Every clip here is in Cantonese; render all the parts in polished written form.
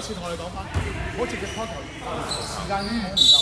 次同我哋講翻，唔好直接開球，時間已經好唔夠。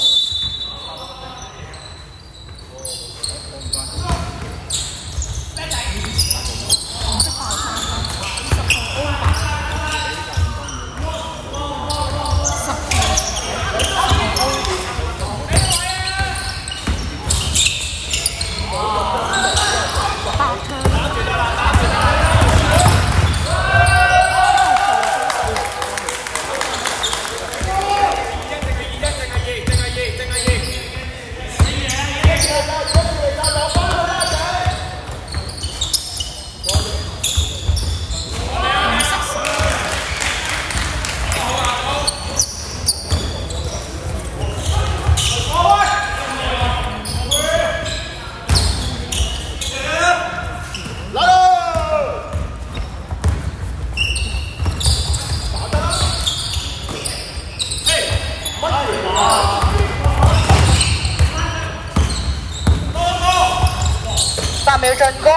8秒進攻。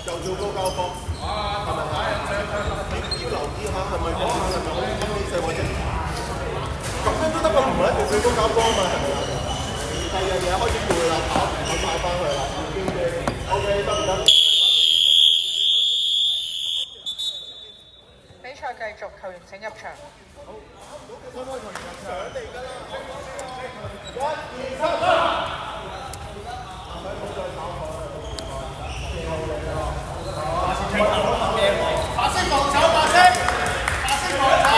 又做高交鋒，係咪啊？要留意下係咪講下係咪可以今年4或者咁樣都得㗎，唔係一定最高交鋒啊嘛，係咪啊？第二樣嘢開始攰啦，跑翻去啦，已經嘅 OK 得唔得？比賽繼續，球員請入場。開球員入場嚟㗎啦！1、2、3。白色防守，白色防守，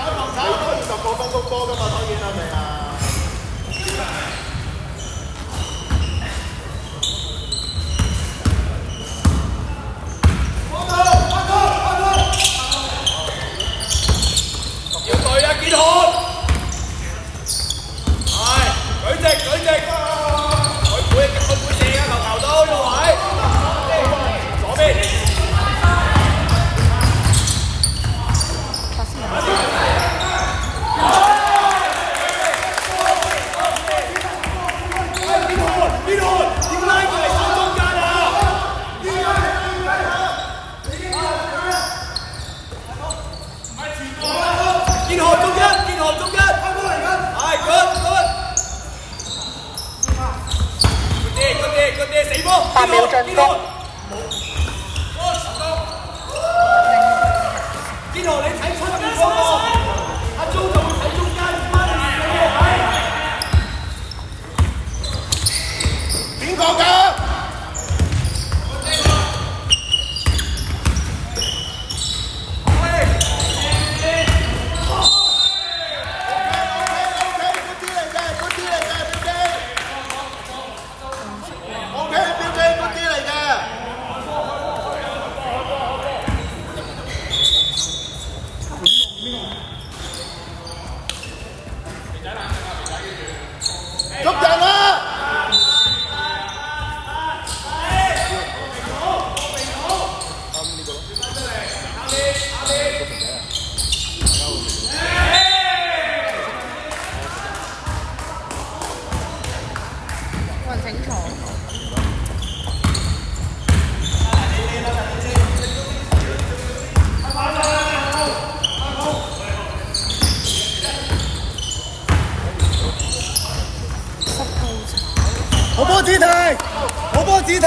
防守。你都要10個分鐘波㗎嘛，當然係咪啊？要對啊，建漢！係，舉直，佢背射啊，球都呢個位。左邊。8秒進攻。建豪，你睇出邊嗰個？阿 Jo 就會睇中間翻嚟邊個㗎？捉人啦！運請坐。我波子提，我波子提。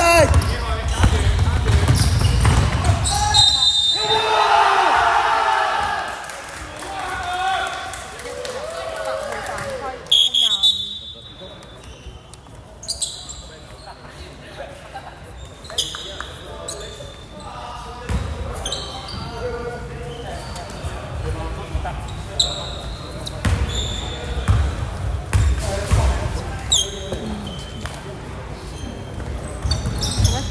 1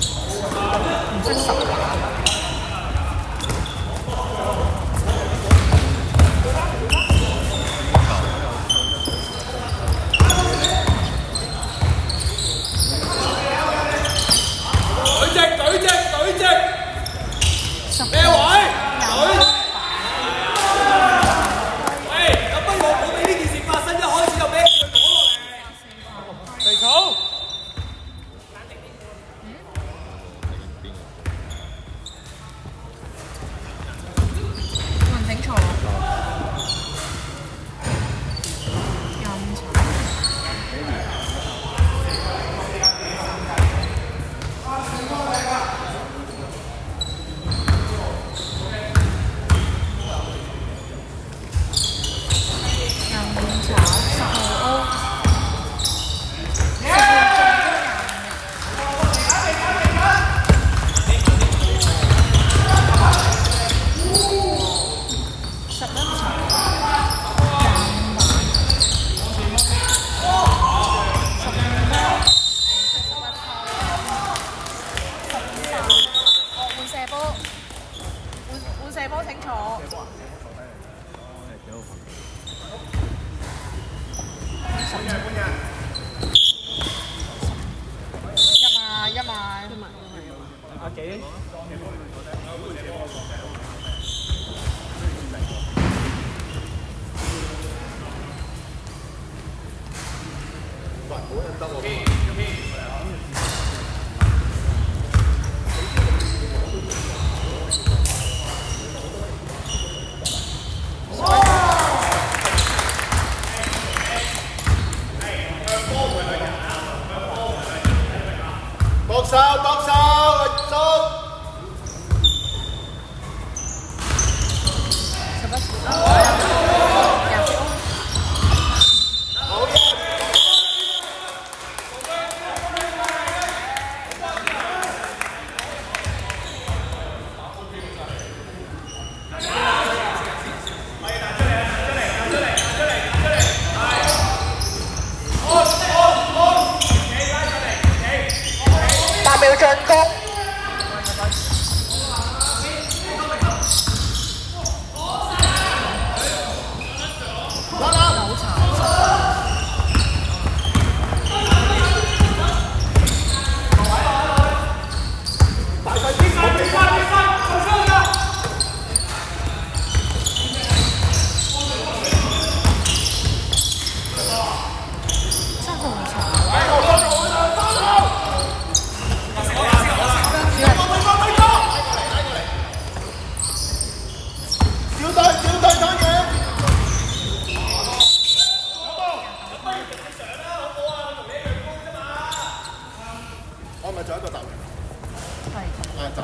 一碼。阿幾？喂，好忍得喎。搏手，捉！8秒進攻。我咪仲有一個答。係。啊，答。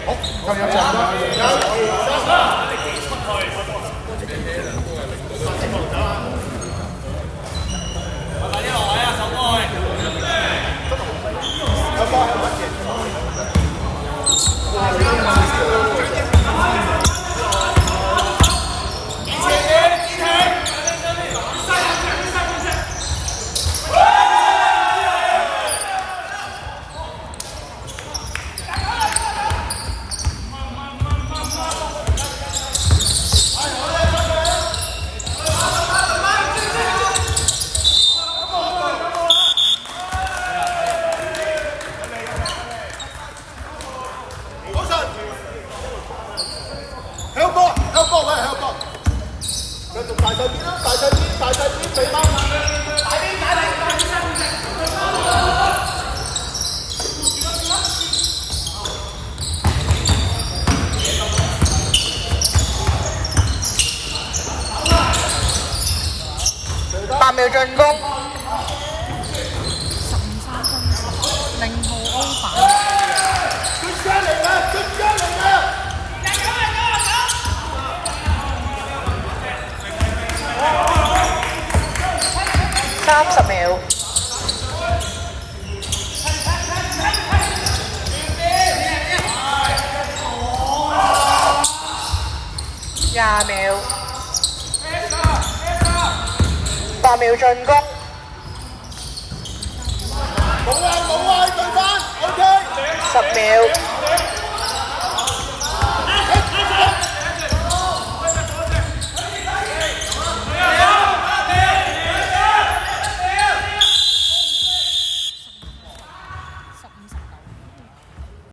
好，咁繼續大細邊啦，大細邊，俾翻。8秒進攻。15號歐版。專家嚟㗎！ 30秒。20秒。8秒進攻。冇啊，對翻 ，OK。10秒。